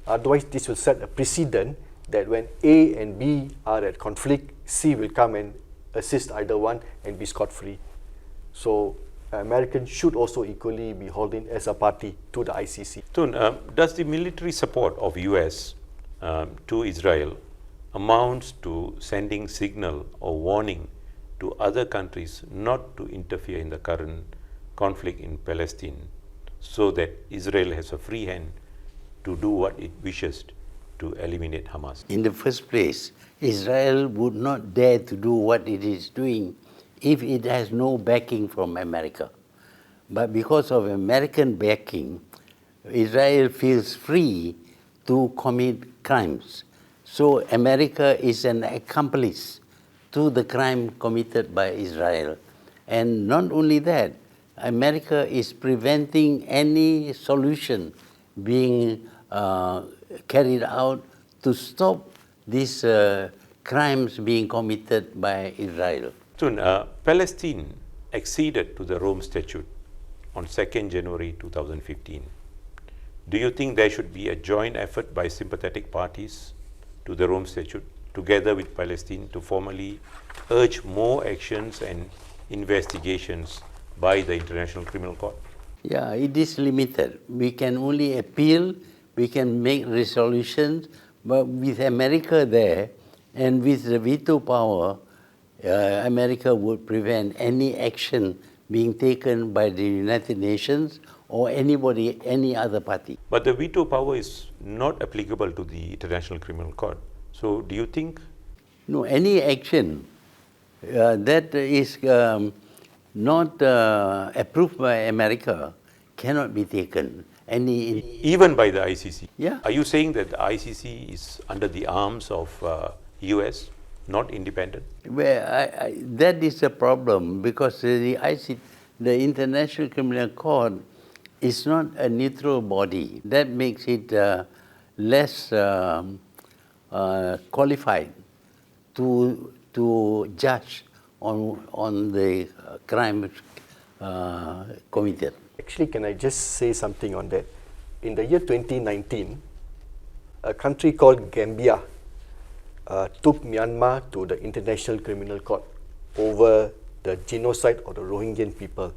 Otherwise, this will set a precedent that when A and B are at conflict, C will come and assist either one and be scot-free. So Americans should also equally be hauled in as a party to the ICC. Tun, does the military support of US to Israel amounts to sending signal or warning to other countries not to interfere in the current conflict in Palestine so that Israel has a free hand to do what it wishes to eliminate Hamas? In the first place, Israel would not dare to do what it is doing if it has no backing from America. But because of American backing, Israel feels free to commit crimes. So America is an accomplice to the crime committed by Israel. And not only that, America is preventing any solution being carried out to stop these crimes being committed by Israel. Tun, Palestine acceded to the Rome Statute on 2nd January 2015. Do you think there should be a joint effort by sympathetic parties to the Rome Statute together with Palestine to formally urge more actions and investigations by the International Criminal Court? Yeah, it is limited. We can only appeal, we can make resolutions, but with America there and with the veto power, America would prevent any action being taken by the United Nations or anybody, any other party. But the veto power is not applicable to the International Criminal Court. So do you think? No, any action that is not approved by America cannot be taken. Even by the ICC? Yeah. Are you saying that the ICC is under the arms of US, not independent? Well, that is a problem because the International Criminal Court is not a neutral body. That makes it less qualified to judge on the crimes committed. Actually, can I just say something on that? In the year 2019, a country called Gambia took Myanmar to the International Criminal Court over the genocide of the Rohingyan people.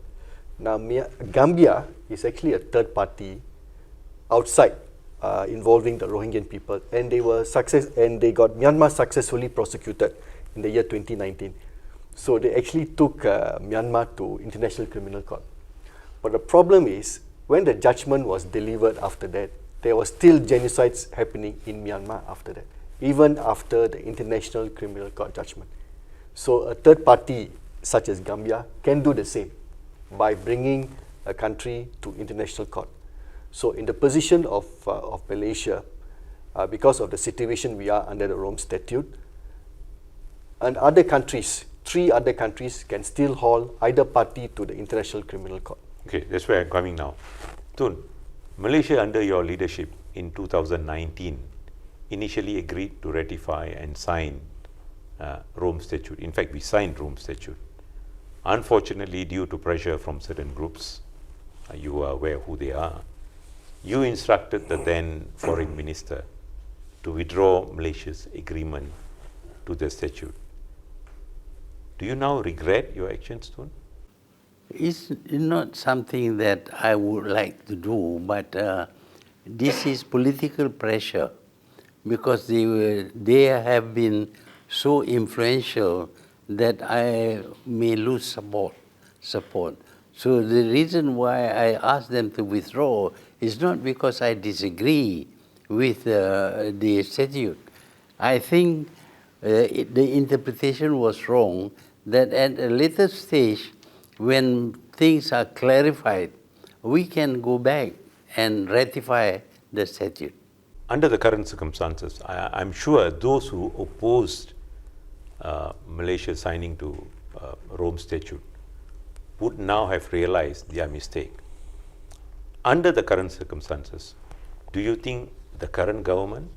Now, Gambia is actually a third party outside involving the Rohingyan people, and they got Myanmar successfully prosecuted in the year 2019. So they actually took Myanmar to International Criminal Court. But the problem is, when the judgment was delivered after that, there was still genocides happening in Myanmar after that, even after the International Criminal Court judgment. So a third party such as Gambia can do the same by bringing a country to international court. So in the position of Malaysia, because of the situation we are under the Rome Statute, and other countries, 3 other countries can still haul either party to the International Criminal Court. Okay, that's where I'm coming now. Tun, Malaysia under your leadership in 2019 initially agreed to ratify and sign Rome Statute. In fact, we signed Rome Statute. Unfortunately, due to pressure from certain groups, you are aware who they are, you instructed the then foreign minister to withdraw Malaysia's agreement to the statute. Do you now regret your actions, Tun? It's not something that I would like to do, but this is political pressure because they have been so influential that I may lose support. So the reason why I asked them to withdraw is not because I disagree with the statute. I think the interpretation was wrong, that at a later stage, when things are clarified, we can go back and ratify the statute. Under the current circumstances, I'm sure those who opposed Malaysia signing to Rome Statute would now have realized their mistake. Under the current circumstances, do you think the current government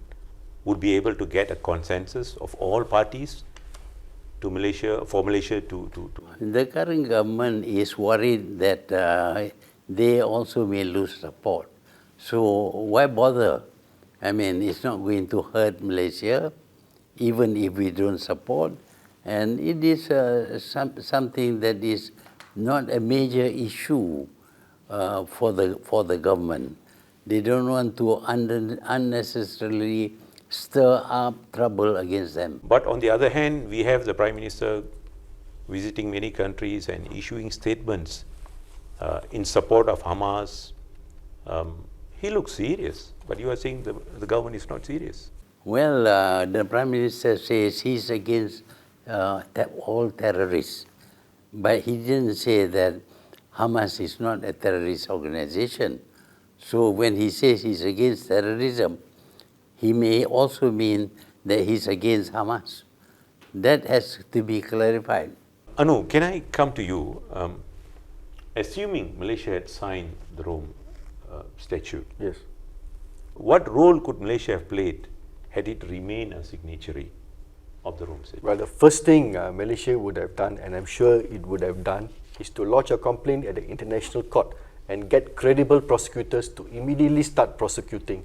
would be able to get a consensus of all parties to Malaysia, for Malaysia to? The current government is worried that they also may lose support. So why bother? I mean, it's not going to hurt Malaysia, even if we don't support. And it is something that is not a major issue for the government. They don't want to unnecessarily stir up trouble against them. But on the other hand, we have the Prime Minister visiting many countries and issuing statements in support of Hamas. He looks serious, but you are saying the government is not serious. Well, the Prime Minister says he's against all terrorists, but he didn't say that Hamas is not a terrorist organization. So when he says he's against terrorism, he may also mean that he's against Hamas. That has to be clarified. Anu, can I come to you? Assuming Malaysia had signed the Rome Statute, Yes. what role could Malaysia have played had it remained a signatory of the Rome Statute? Well, the first thing Malaysia would have done, and I'm sure it would have done, is to lodge a complaint at the International Court and get credible prosecutors to immediately start prosecuting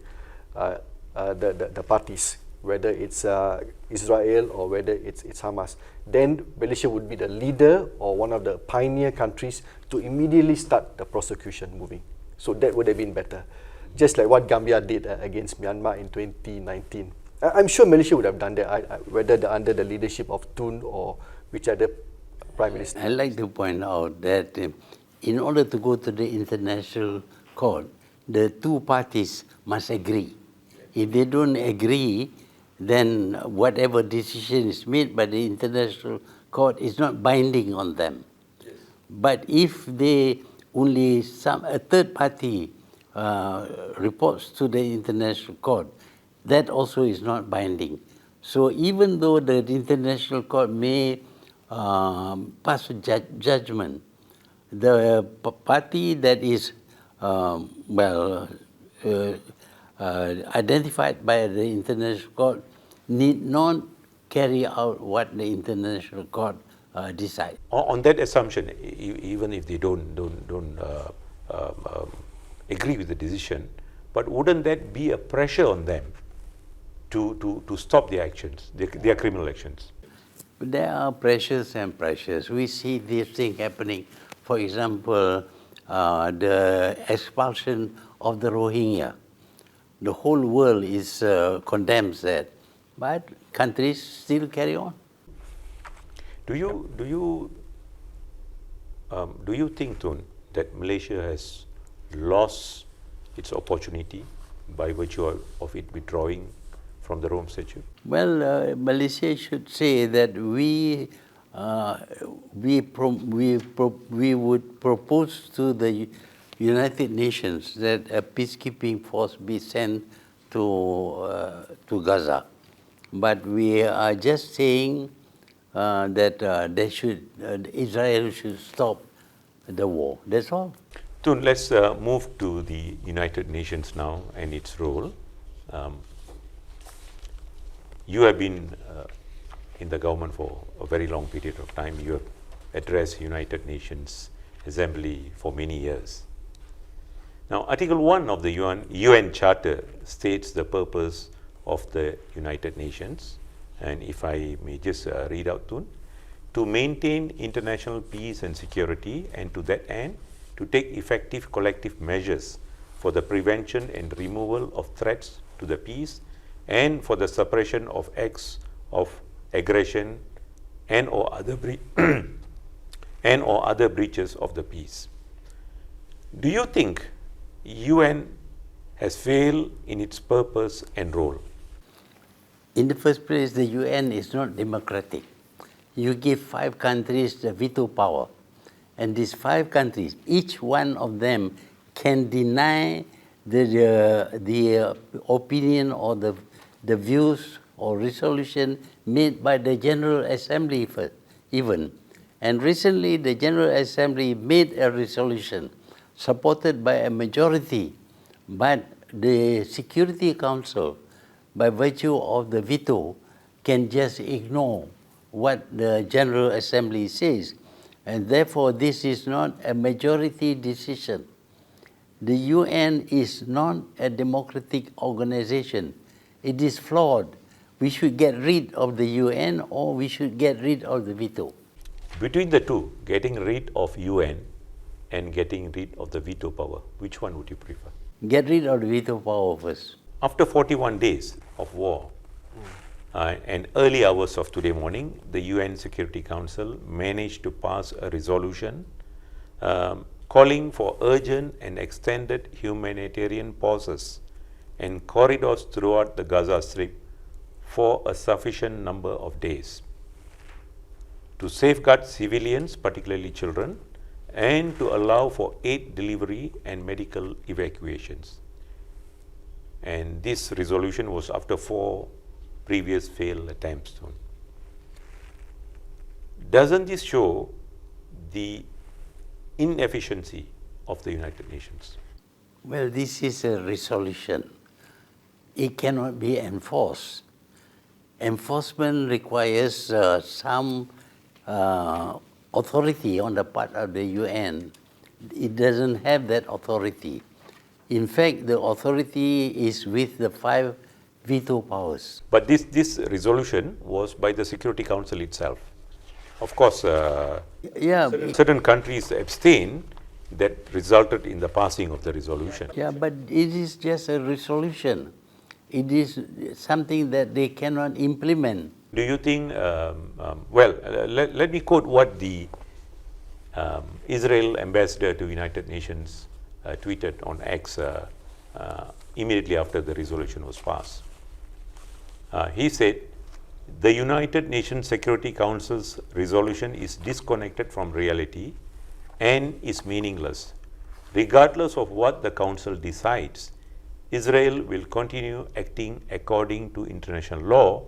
the parties, whether it's Israel or whether it's Hamas. then Malaysia would be the leader or one of the pioneer countries to immediately start the prosecution moving. So that would have been better. Just like what Gambia did against Myanmar in 2019. I'm sure Malaysia would have done that, whether under the leadership of Tun or which other Prime Minister. I'd like to point out that in order to go to the international court, the two parties must agree. If they don't agree, then whatever decision is made by the international court is not binding on them. Yes. But if they only a third party reports to the international court, that also is not binding. So even though the international court may pass a judgment, the party that is identified by the international court need not carry out what the international court decides. On that assumption, even if they don't agree with the decision, but wouldn't that be a pressure on them to stop their actions, their criminal actions? There are pressures and pressures. We see this thing happening. For example, the expulsion of the Rohingya. The whole world is condemns that, but countries still carry on. Do you think, Tun, that Malaysia has lost its opportunity by virtue of it withdrawing from the Rome Statute? Well, Malaysia should say that we would propose to the United Nations that a peacekeeping force be sent to Gaza, but we are just saying that Israel should stop the war. That's all. Tun, let's move to the United Nations now and its role. You have been in the government for a very long period of time. You have addressed United Nations Assembly for many years. Now, Article 1 of the UN Charter states the purpose of the United Nations, and if I may just read out, Tun, to maintain international peace and security, and to that end, to take effective collective measures for the prevention and removal of threats to the peace and for the suppression of acts of aggression and or other breaches of the peace. Do you think UN has failed in its purpose and role? In the first place, the UN is not democratic. You give 5 countries the veto power, and these 5 countries, each one of them can deny the opinion or the views or resolution made by the General Assembly even. And recently, the General Assembly made a resolution supported by a majority, but the Security Council, by virtue of the veto, can just ignore what the General Assembly says. And therefore, this is not a majority decision. The UN is not a democratic organization. It is flawed. We should get rid of the UN or we should get rid of the veto. Between the two, getting rid of UN and getting rid of the veto power, which one would you prefer? Get rid of the veto power first. After 41 days of war, and early hours of today morning, the UN Security Council managed to pass a resolution calling for urgent and extended humanitarian pauses and corridors throughout the Gaza Strip for a sufficient number of days to safeguard civilians, particularly children, and to allow for aid delivery and medical evacuations. And this resolution was after 4 previous failed attempts. Doesn't this show the inefficiency of the United Nations? Well, this is a resolution. It cannot be enforced. Enforcement requires some authority on the part of the UN. It doesn't have that authority. In fact, the authority is with the 5 veto powers. But this resolution was by the Security Council itself. of course, Yeah, certain countries abstained, that resulted in the passing of the resolution. yeah, but it is just a resolution. It is something that they cannot implement. Do you think, let me quote what the Israel ambassador to United Nations tweeted on X immediately after the resolution was passed. He said, the United Nations Security Council's resolution is disconnected from reality and is meaningless. Regardless of what the Council decides, Israel will continue acting according to international law,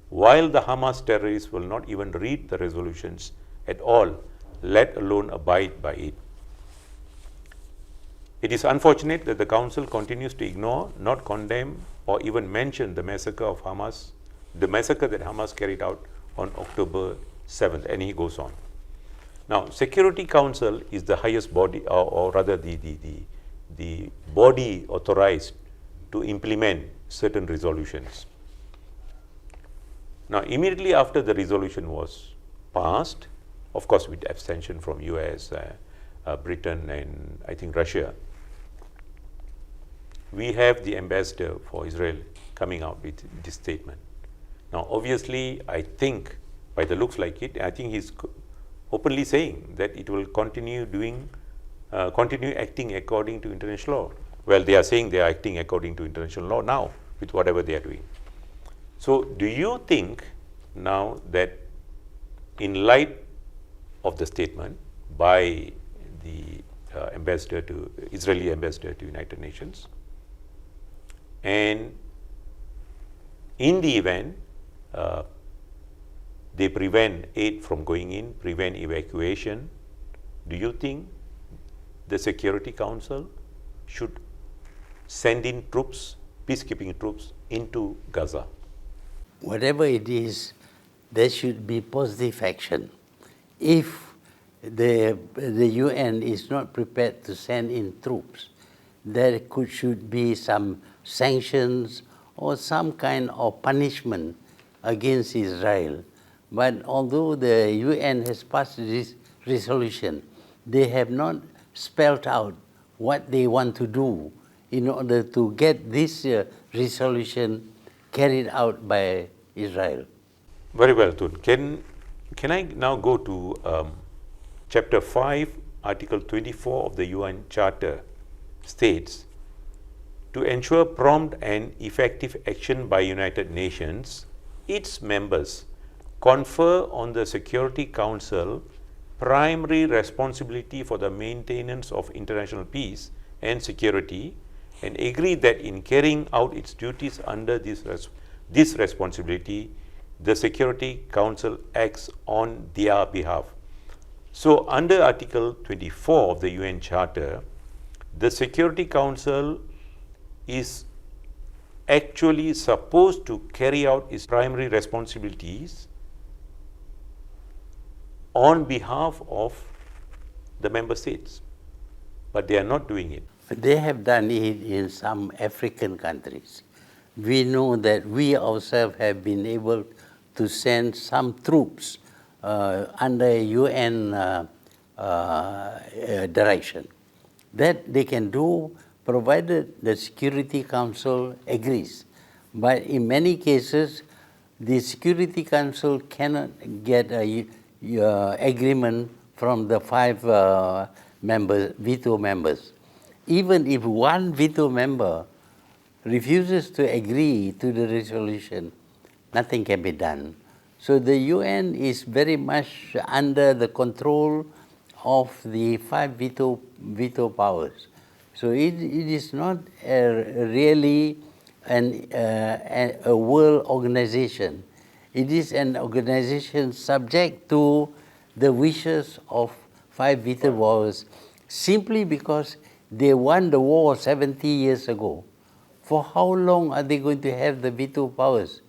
while the Hamas terrorists will not even read the resolutions at all, let alone abide by it. It is unfortunate that the Council continues to ignore, not condemn, or even mention the massacre of Hamas, the massacre that Hamas carried out on October 7th, and he goes on. Now, Security Council is the highest body, or rather the body authorized to implement certain resolutions. Now, immediately after the resolution was passed, of course with abstention from US, Britain, and I think Russia, we have the ambassador for Israel coming out with this statement. Now, obviously, I think by the looks like it, I think he's openly saying that it will continue acting according to international law. Well, they are saying they are acting according to international law now with whatever they are doing. So, do you think now that in light of the statement by the Israeli ambassador to United Nations, and in the event they prevent aid from going in, prevent evacuation, do you think the Security Council should send in troops, peacekeeping troops, into Gaza? Whatever it is, there should be positive action. If the UN is not prepared to send in troops, there should be some sanctions or some kind of punishment against Israel. But although the UN has passed this resolution, they have not spelled out what they want to do in order to get this resolution carried out by Israel. Very well, Tun. Can I now go to Chapter 5, Article 24 of the UN Charter states, to ensure prompt and effective action by United Nations, its members confer on the Security Council primary responsibility for the maintenance of international peace and security, and agree that in carrying out its duties under this responsibility, the Security Council acts on their behalf. So, under Article 24 of the UN Charter, the Security Council is actually supposed to carry out its primary responsibilities on behalf of the member states, but they are not doing it. They have done it in some African countries. We know that we ourselves have been able to send some troops under UN direction. That they can do provided the Security Council agrees. But in many cases, the Security Council cannot get an agreement from the 5 veto members. Even if one veto member refuses to agree to the resolution, nothing can be done. So the UN is very much under the control of the 5 veto powers. So it is not really a world organization. It is an organization subject to the wishes of 5 veto powers, simply because they won the war 70 years ago. For how long are they going to have the veto powers?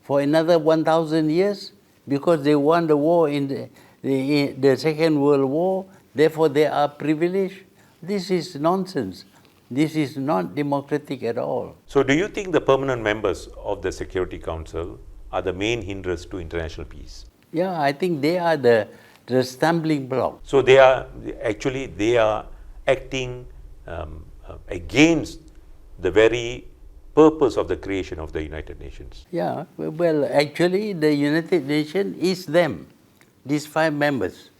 For another 1,000 years? Because they won the war in the Second World War, therefore they are privileged? This is nonsense. This is not democratic at all. So, do you think the permanent members of the Security Council are the main hindrance to international peace? Yeah, I think they are the stumbling block. So they are acting against the very purpose of the creation of the United Nations. Yeah, well, actually, the United Nations is them, these 5 members.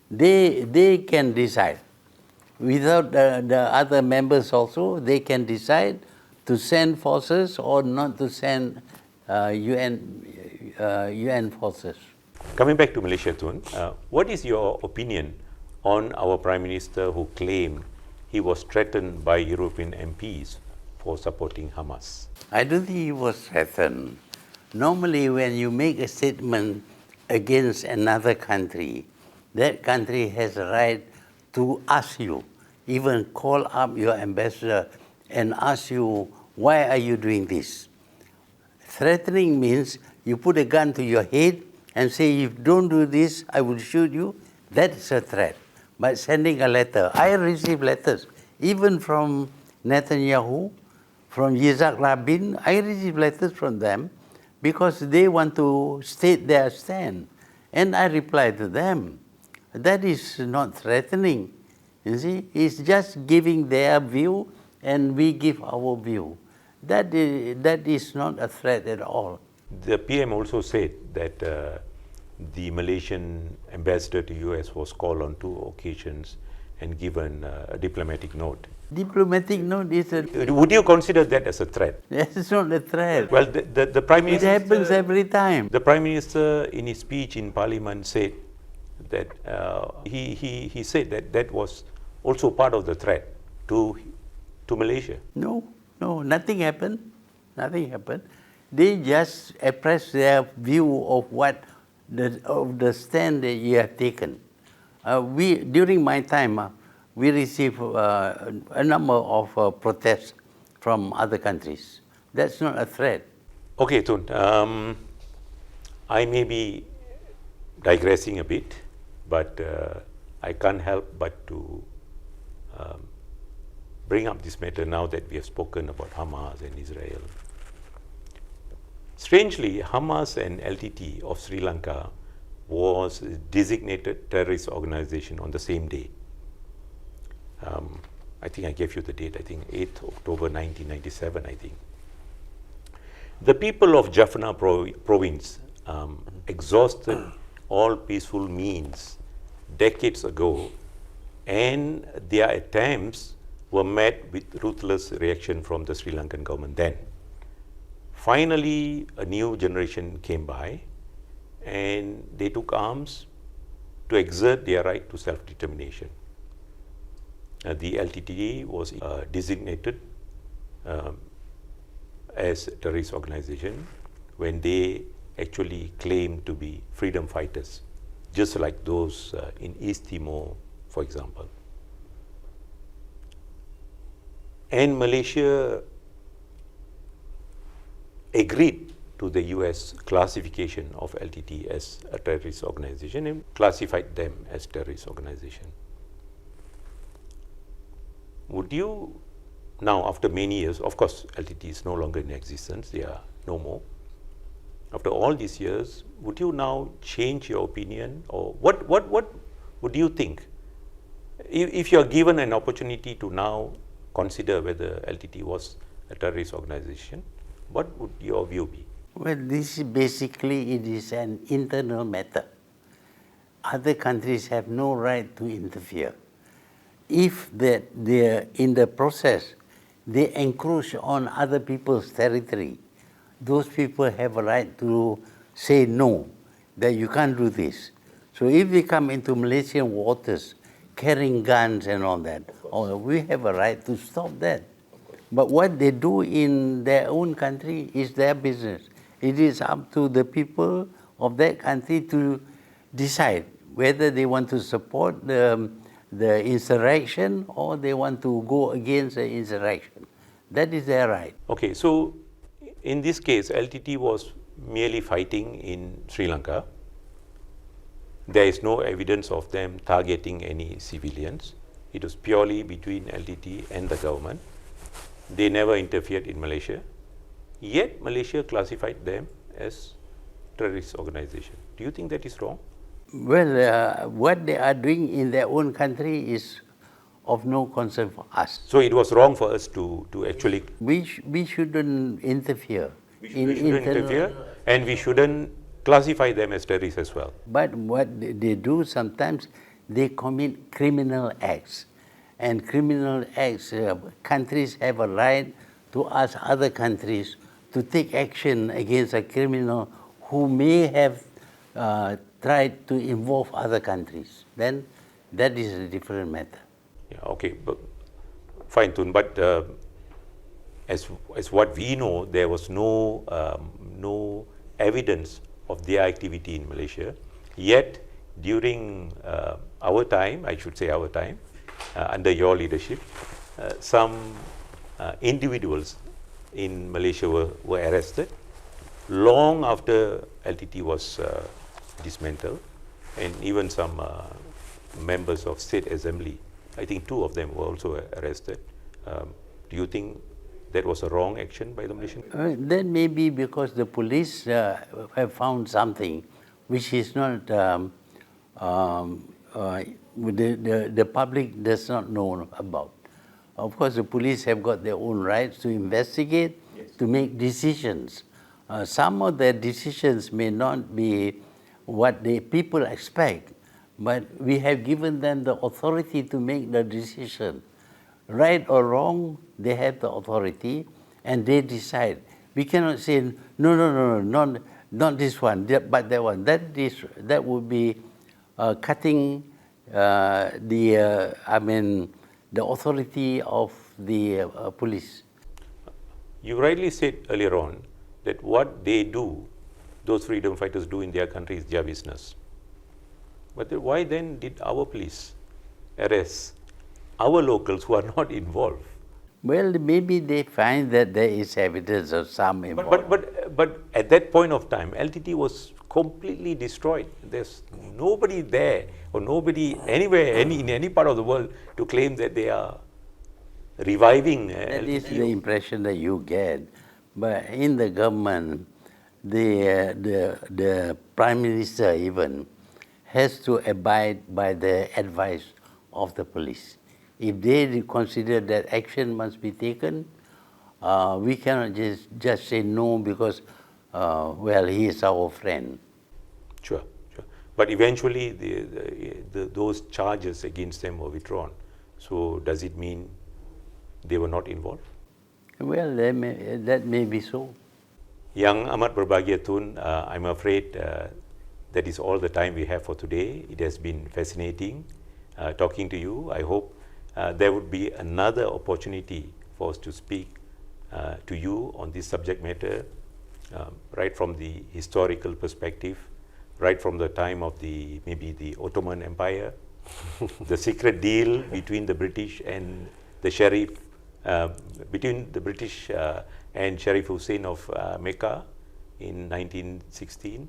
They can decide. Without the other members also, they can decide to send forces or not to send UN forces. Coming back to Malaysia, Tun, what is your opinion on our Prime Minister who claimed he was threatened by European MPs for supporting Hamas? I don't think he was threatened. Normally, when you make a statement against another country, that country has a right to ask you, even call up your ambassador and ask you, why are you doing this? Threatening means you put a gun to your head and say, if you don't do this, I will shoot you. That's a threat. But sending a letter, I receive letters, even from Netanyahu, from Yitzhak Rabin, I receive letters from them because they want to state their stand. And I reply to them. That is not threatening. You see, it's just giving their view and we give our view. That is not a threat at all. The PM also said that the Malaysian ambassador to US was called on 2 occasions and given a diplomatic note. Diplomatic note is a... Would you consider that as a threat? It's not a threat. Well, the Prime It Minister... happens every time. The Prime Minister, in his speech in Parliament, said that he said that was also part of the threat to Malaysia. No, nothing happened. Nothing happened. They just express their view of the stand that you have taken. During my time, we received a number of protests from other countries. That's not a threat. Okay, Tun. I may be digressing a bit, but I can't help but to bring up this matter now that we have spoken about Hamas and Israel. Strangely, Hamas and LTT of Sri Lanka was a designated terrorist organization on the same day. I think I gave you the date, I think 8th October 1997, I think. The people of Jaffna province exhausted all peaceful means decades ago, and their attempts were met with ruthless reaction from the Sri Lankan government then. Finally, a new generation came by and they took arms to exert their right to self-determination. The LTTE was designated as a terrorist organization when they actually claimed to be freedom fighters, just like those in East Timor, for example. And Malaysia agreed to the US classification of LTT as a terrorist organization and classified them as terrorist organization. Would you now, after many years, of course LTT is no longer in existence, they are no more. After all these years, would you now change your opinion, or what would you think? If you are given an opportunity to now consider whether LTT was a terrorist organization, what would your view be? Well, this is basically, it is an internal matter. Other countries have no right to interfere. If they're in the process, they encroach on other people's territory, those people have a right to say no, that you can't do this. So if they come into Malaysian waters carrying guns and all that, we have a right to stop that. But what they do in their own country is their business. It is up to the people of that country to decide whether they want to support the insurrection or they want to go against the insurrection. That is their right. Okay, so in this case, LTT was merely fighting in Sri Lanka. There is no evidence of them targeting any civilians. It was purely between LTT and the government. They never interfered in Malaysia. Yet Malaysia classified them as terrorist organization. Do you think that is wrong? Well, what they are doing in their own country is of no concern for us. So it was wrong for us to actually, We shouldn't interfere we shouldn't interfere, and we shouldn't classify them as terrorists as well. But what they do sometimes, they commit criminal acts. And criminal acts, countries have a right to ask other countries to take action against a criminal who may have tried to involve other countries. Then that is a different matter. Yeah, okay, but fine, Tun. But as what we know, there was no evidence of their activity in Malaysia. Yet during our time, I should say our time, under your leadership, some individuals in Malaysia were arrested long after LTT was dismantled, and even some members of State Assembly, I think 2 of them were also arrested. Do you think that was a wrong action by the Malaysian? That may be because the police have found something which is not, the public does not know about. Of course, the police have got their own rights to investigate, to make decisions. Some of their decisions may not be what the people expect, but we have given them the authority to make the decision. Right or wrong, they have the authority and they decide. We cannot say, no, not this one, but that one. That would be cutting the authority of the police. You rightly said earlier on that what they do, those freedom fighters do in their country is their business. But why then did our police arrest our locals who are not involved? Well, maybe they find that there is evidence of some involvement. But at that point of time, LTT was completely destroyed. There's nobody there or nobody anywhere, in any part of the world to claim that they are reviving That LTT. is the impression that you get. But in the government, the Prime Minister even has to abide by the advice of the police. If they consider that action must be taken, we cannot just say no because, he is our friend. Sure. But eventually, those charges against them were withdrawn. So does it mean they were not involved? Well, that may be so. Yang amat berbahagia Tun, I'm afraid that is all the time we have for today. It has been fascinating talking to you. I hope there would be another opportunity for us to speak to you on this subject matter, right from the historical perspective, right from the time of maybe the Ottoman Empire, the secret deal between the British and the Sharif, between the British and Sharif Hussein of Mecca in 1916,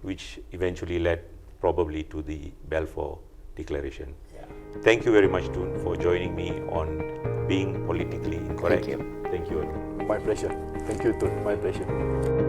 which eventually led probably to the Balfour Declaration. Yeah. Thank you very much, Tun, for joining me on Being Politically Incorrect. Thank you. Thank you. My pleasure. Thank you, Tun. My pleasure.